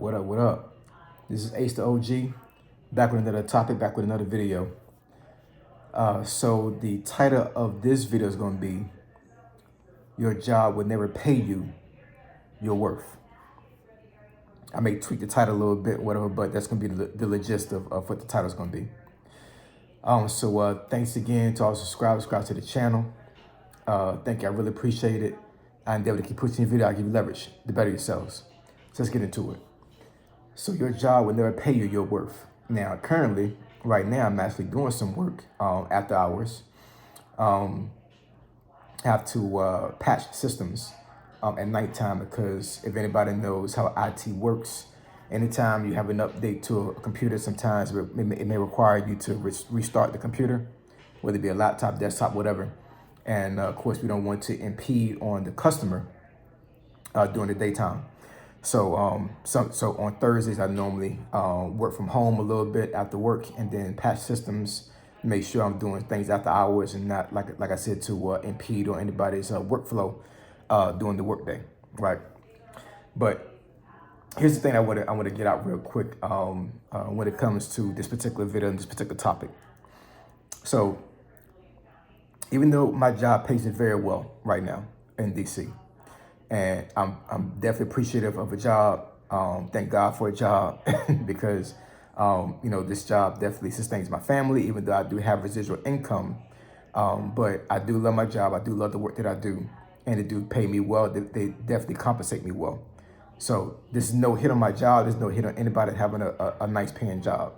What up, what up? This is Ace the OG, back with another topic, back with another video. So the title of this video is going to be, Your Job Will Never Pay You Your Worth. I may tweak the title a little bit, whatever, but that's going to be the gist of what the title is going to be. Thanks again to all subscribe to the channel. Thank you, I really appreciate it. I endeavor to keep pushing the video, I give you leverage to better yourselves. So let's get into it. So your job will never pay you your worth. Now, currently, right now, I'm actually doing some work after hours. Have to patch systems at nighttime because if anybody knows how IT works, anytime you have an update to a computer, sometimes it may require you to restart the computer, whether it be a laptop, desktop, whatever. And of course, we don't want to impede on the customer during the daytime. So on Thursdays, I normally work from home a little bit after work and then patch systems, make sure I'm doing things after hours and not, like I said, to impede on anybody's workflow during the workday, right? But here's the thing I want to get out real quick when it comes to this particular video and this particular topic. So even though my job pays me very well right now in DC, and I'm definitely appreciative of a job. Thank God for a job because, this job definitely sustains my family, even though I do have residual income. But I do love my job. I do love the work that I do, and they do pay me well. They definitely compensate me well. So there's no hit on my job. There's no hit on anybody having a nice paying job.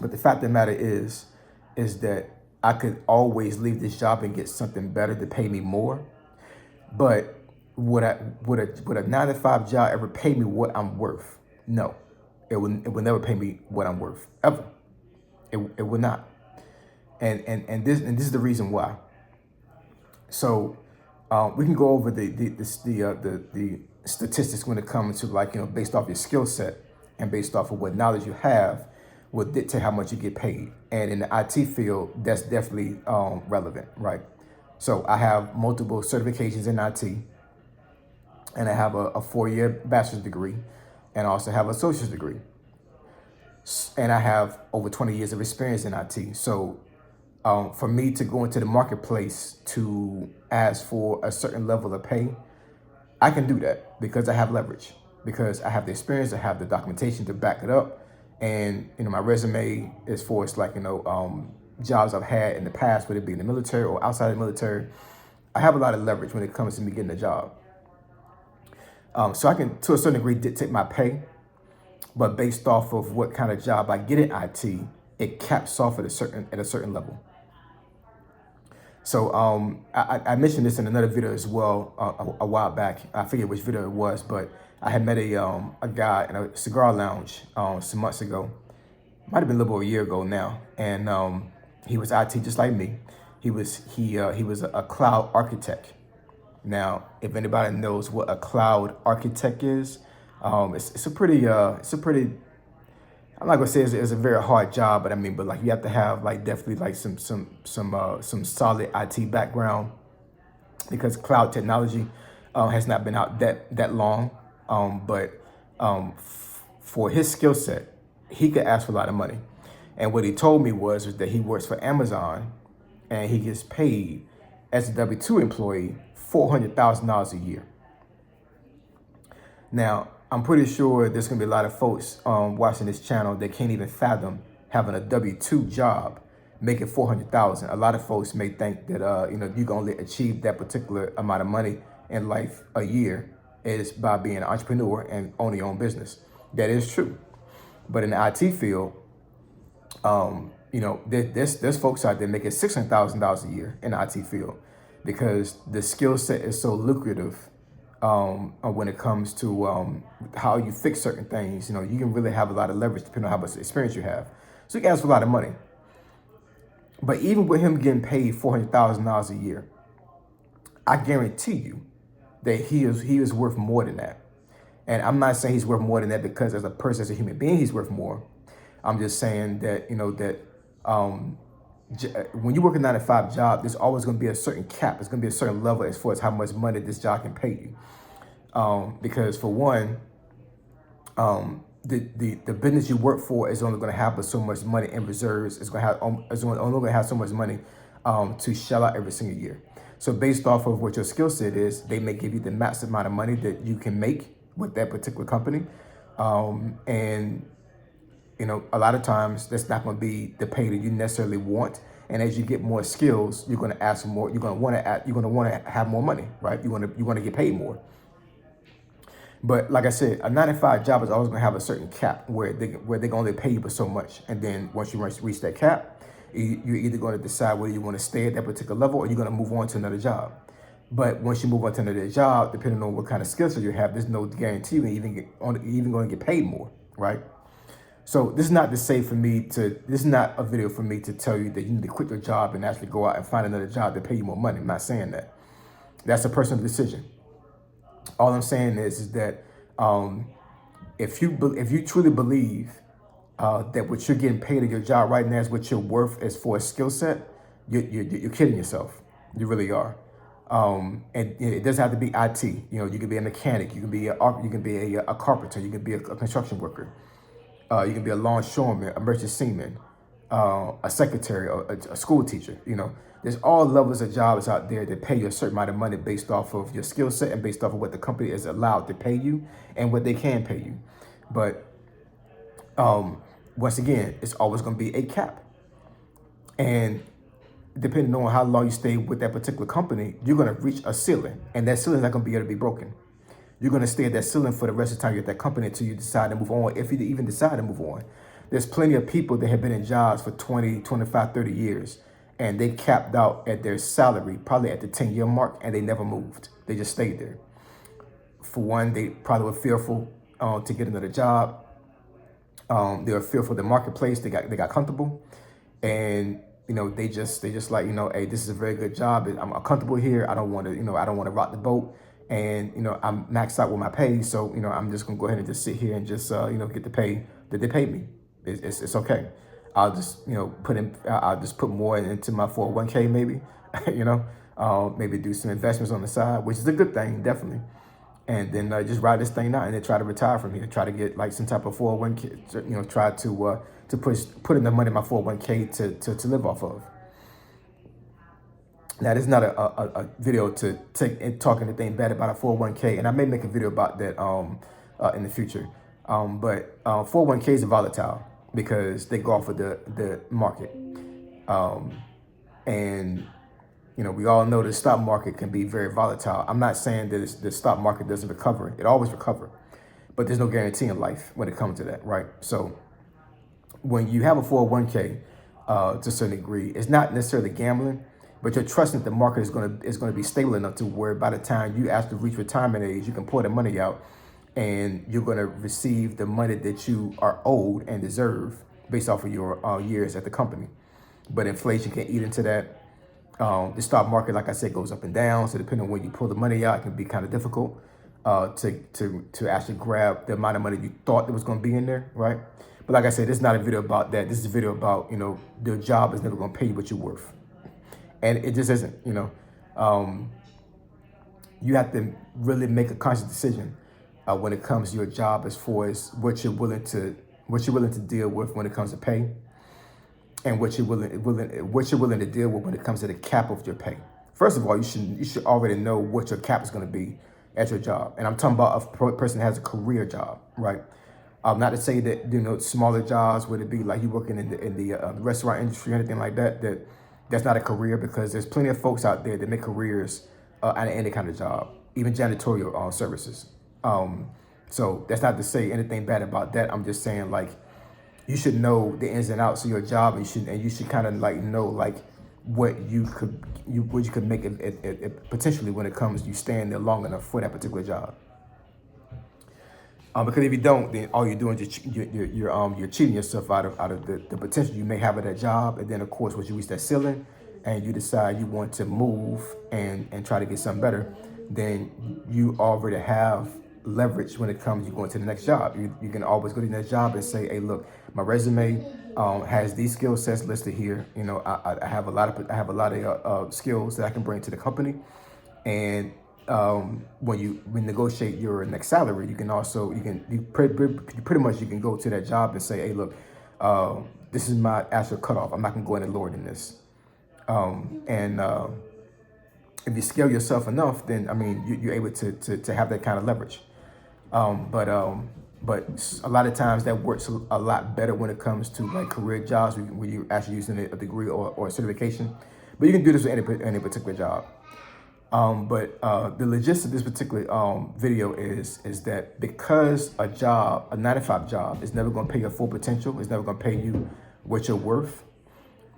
But the fact of the matter is that I could always leave this job and get something better to pay me more. But would a 9-to-5 job ever pay me what I'm worth? No, it would never pay me what I'm worth, ever. It would not. And this is the reason why. So we can go over the statistics when it comes to based off your skill set and based off of what knowledge you have will dictate how much you get paid. And in the IT field, that's definitely relevant, right? So I have multiple certifications in IT, and I have a 4-year bachelor's degree, and I also have a associate's degree. And I have over 20 years of experience in IT. So for me to go into the marketplace to ask for a certain level of pay, I can do that because I have leverage, because I have the experience, I have the documentation to back it up. And, my resume as far as jobs I've had in the past, whether it be in the military or outside the military, I have a lot of leverage when it comes to me getting a job. So I can, to a certain degree, dictate my pay, but based off of what kind of job I get in IT, it caps off at a certain level. So I mentioned this in another video as well a while back. I forget which video it was, but I had met a guy in a cigar lounge some months ago. Might have been a little over a year ago now, and he was IT just like me. He was a cloud architect. Now, if anybody knows what a cloud architect is, it's a pretty. I'm not gonna say it's a very hard job, but you have to have definitely some solid IT background because cloud technology has not been out that long. For his skill set, he could ask for a lot of money. And what he told me was that he works for Amazon and he gets paid as a W-2 employee $400,000 a year. Now, I'm pretty sure there's gonna be a lot of folks watching this channel that can't even fathom having a W-2 job making $400,000. A lot of folks may think that you can only achieve that particular amount of money in life a year is by being an entrepreneur and owning your own business. That is true. But in the IT field, there's folks out there making $600,000 a year in the IT field because the skill set is so lucrative when it comes to how you fix certain things. You can really have a lot of leverage depending on how much experience you have. So you can ask for a lot of money. But even with him getting paid $400,000 a year, I guarantee you that he is worth more than that. And I'm not saying he's worth more than that because as a person, as a human being, he's worth more. I'm just saying that, when you work a 9-to-5 job, there's always going to be a certain cap. There's going to be a certain level as far as how much money this job can pay you. Because for one, The business you work for is only going to have but so much money in reserves. It's going to have only going to have so much money to shell out every single year. So based off of what your skill set is, they may give you the max amount of money that you can make with that particular company, and a lot of times that's not going to be the pay that you necessarily want. And as you get more skills, you're going to ask for more. You're going to want to have more money, right? You want to get paid more. But like I said, a 9 to 5 job is always going to have a certain cap where they're going to only pay you for so much. And then once you reach that cap, you're either going to decide whether you want to stay at that particular level or you're going to move on to another job. But once you move on to another job, depending on what kind of skill set you have, there's no guarantee you're even going to get paid more, right? So this is not a video for me to tell you that you need to quit your job and actually go out and find another job to pay you more money. I'm not saying that. That's a personal decision. All I'm saying is that if you truly believe that what you're getting paid at your job right now is what you're worth as for a skill set, you're kidding yourself. You really are. And it doesn't have to be IT. You can be a mechanic. You can be a carpenter. You can be a construction worker. You can be a longshoreman, a merchant seaman, a secretary, or a school teacher. There's all levels of jobs out there that pay you a certain amount of money based off of your skill set and based off of what the company is allowed to pay you and what they can pay you. But once again, it's always going to be a cap. And depending on how long you stay with that particular company, you're going to reach a ceiling. And that ceiling is not going to be able to be broken. You're going to stay at that ceiling for the rest of the time you're at that company until you decide to move on, if you even decide to move on. There's plenty of people that have been in jobs for 20, 25, 30 years, and they capped out at their salary probably at the 10-year mark, and they never moved. They just stayed there. For one, they probably were fearful to get another job. They were fearful of the marketplace. They got comfortable, and they just like, hey, this is a very good job. I'm comfortable here. I don't want to rock the boat. And, I'm maxed out with my pay. So, I'm just going to go ahead and just sit here and just, get the pay that they pay me. It's okay. I'll just, I'll just put more into my 401k maybe, maybe do some investments on the side, which is a good thing, definitely. And then just ride this thing out and then try to retire from here. Try to get like some type of 401k, try to put in the money in my 401k to live off of. Now, this is not a video to take and talk anything bad about a 401k, and I may make a video about that in the future. But 401ks are volatile because they go off of the market. And, we all know the stock market can be very volatile. I'm not saying that the stock market doesn't recover. It always recovers. But there's no guarantee in life when it comes to that, right? So when you have a 401k to a certain degree, it's not necessarily gambling, but you're trusting that the market is going to be stable enough to where by the time you actually reach retirement age, you can pull the money out and you're going to receive the money that you are owed and deserve based off of your years at the company. But inflation can eat into that. The stock market, like I said, goes up and down. So depending on when you pull the money out, it can be kind of difficult to actually grab the amount of money you thought that was going to be in there, right? But like I said, this is not a video about that. This is a video about, the job is never going to pay you what you're worth. And it just isn't, you have to really make a conscious decision when it comes to your job as far as what you're willing to deal with when it comes to pay, and what you're willing to deal with when it comes to the cap of your pay. First of all, you should already know what your cap is going to be at your job, and I'm talking about a person that has a career job, right? Not to say that smaller jobs, would it be like you working in the restaurant industry or anything like that, that's not a career, because there's plenty of folks out there that make careers out of any kind of job, even janitorial services. So that's not to say anything bad about that. I'm just saying, like, you should know the ins and outs of your job, and you should kind of like know like what you could make it potentially when it comes to you staying there long enough for that particular job. Because if you don't, then all you're doing is you're cheating yourself out of the potential you may have at that job. And then of course, once you reach that ceiling and you decide you want to move and try to get something better, then you already have leverage when it comes to you going to the next job. You can always go to the next job and say, hey, look, my resume has these skill sets listed here. I have a lot of skills that I can bring to the company, and when you negotiate your next salary, you can also pretty much you can go to that job and say, hey, look, this is my actual cutoff. I'm not gonna go any lower than this. And if you scale yourself enough, then I mean you're able to have that kind of leverage. But a lot of times that works a lot better when it comes to like career jobs where you're actually using a degree or a certification. But you can do this with any particular job. The gist of this particular video is that because a 9 to 5 job is never going to pay your full potential, it's never going to pay you what you're worth,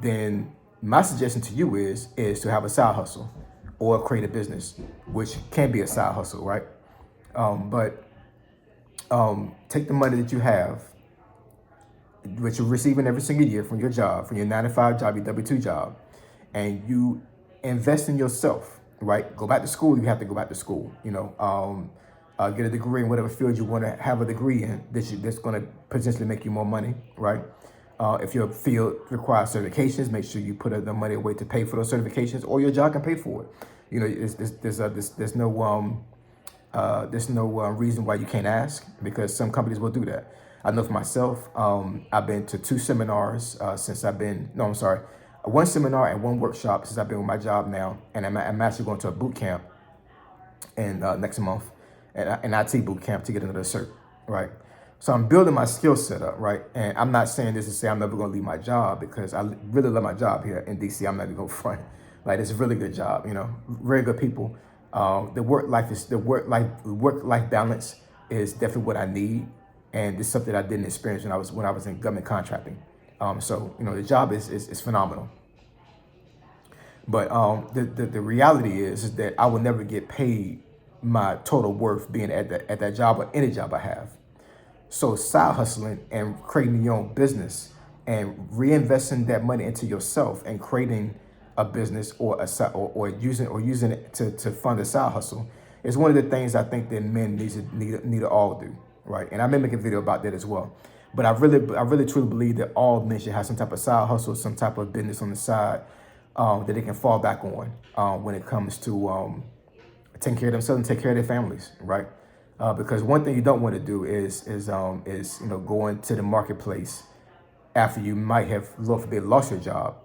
then my suggestion to you is to have a side hustle or create a business, which can be a side hustle, right? Take the money that you have, which you're receiving every single year from your job, from your 9 to 5 job, your W-2 job, and you invest in yourself, right? Go back to school. You have to go back to school, get a degree in whatever field you want to have a degree in that's going to potentially make you more money, right? If your field requires certifications, make sure you put the money away to pay for those certifications, or your job can pay for it. There's no reason why you can't ask, because some companies will do that. I know for myself, I've been to 2 seminars one seminar and 1 workshop since I've been with my job now, and I'm actually going to a boot camp next month, an IT boot camp to get another cert, right? So I'm building my skill set up, right? And I'm not saying this to say I'm never going to leave my job, because I really love my job here in DC. I'm not even going to front. Like, it's a really good job, very good people. The work-life balance is definitely what I need, and it's something I didn't experience when I was in government contracting. The job is phenomenal. But the reality is that I will never get paid my total worth being at that job or any job I have. So side hustling and creating your own business and reinvesting that money into yourself and creating a business or using it to fund a side hustle is one of the things I think that men need to all do, right? And I may make a video about that as well. But I really truly believe that all men should have some type of side hustle, some type of business on the side that they can fall back on when it comes to taking care of themselves and take care of their families, right? Because one thing you don't want to do is go into the marketplace after you might have, Lord forbid, lost your job,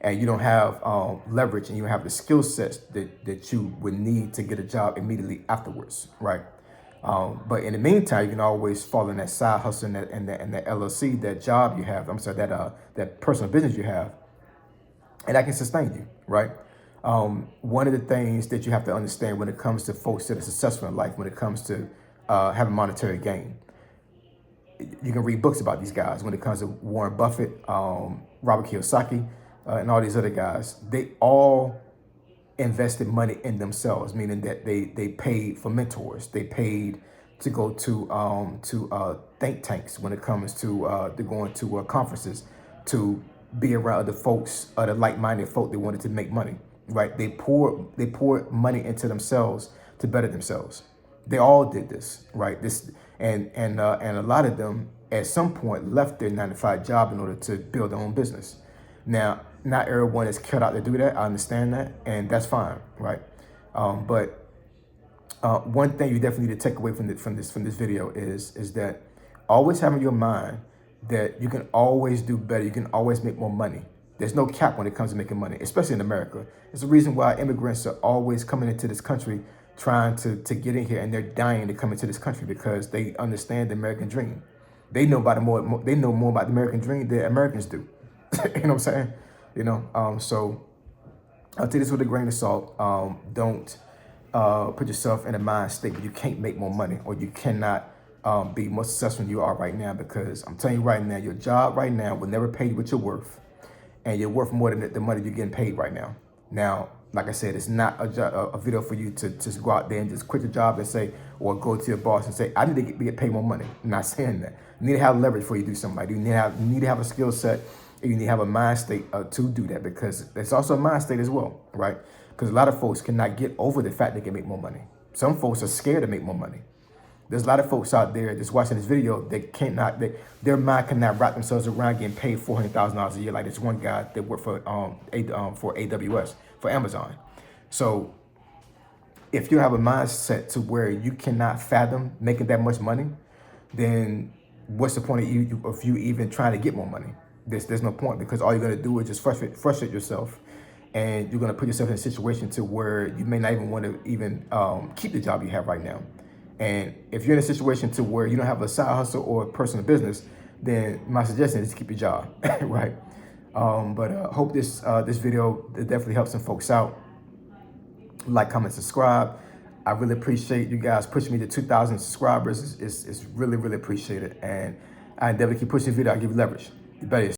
and you don't have leverage and you have the skill sets that you would need to get a job immediately afterwards, right? But in the meantime, you can always fall in that side hustle and that LLC, that job you have, that personal business you have, and that can sustain you, right? One of the things that you have to understand when it comes to folks that are successful in life, when it comes to having monetary gain, you can read books about these guys. When it comes to Warren Buffett, Robert Kiyosaki, and all these other guys, they all invested money in themselves, meaning that they paid for mentors. They paid to go to think tanks when it comes to going to conferences, to be around other folks, other like-minded folk that wanted to make money, right? They poured money into themselves to better themselves. They all did this, right? And a lot of them at some point left their 9 to 5 job in order to build their own business. Now, not everyone is cut out to do that. I understand that, and that's fine, right? But one thing you definitely need to take away from this video is that always have in your mind that you can always do better. You can always make more money. There's no cap when it comes to making money, especially in America. It's the reason why immigrants are always coming into this country trying to get in here, and they're dying to come into this country because they understand the American dream. They know more about the American dream than Americans do. You know what I'm saying? So I'll take this with a grain of salt. Don't put yourself in a mind state where you can't make more money, or you cannot be more successful than you are right now, because I'm telling you right now, your job right now will never pay you what you're worth, and you're worth more than the money you're getting paid right now. Now, like I said, it's not a video for you to just go out there and just quit your job and say, or go to your boss and say, I need to get paid more money. I'm not saying that. You need to have leverage before you do something like that. You need to have a skill set, and you need to have a mind state to do that, because it's also a mind state as well, right? Because a lot of folks cannot get over the fact they can make more money. Some folks are scared to make more money. There's a lot of folks out there that's watching this video that their mind cannot wrap themselves around getting paid $400,000 a year. Like this one guy that worked for AWS, for Amazon. So if you have a mindset to where you cannot fathom making that much money, then what's the point of you even trying to get more money? There's no point, because all you're gonna do is just frustrate yourself, and you're gonna put yourself in a situation to where you may not even want to even keep the job you have right now. And if you're in a situation to where you don't have a side hustle or a personal business, then my suggestion is to keep your job, right? But hope this video definitely helps some folks out. Like, comment, subscribe. I really appreciate you guys pushing me to 2,000 subscribers. It's really, really appreciated. And I definitely keep pushing the video. I give you leverage. You better.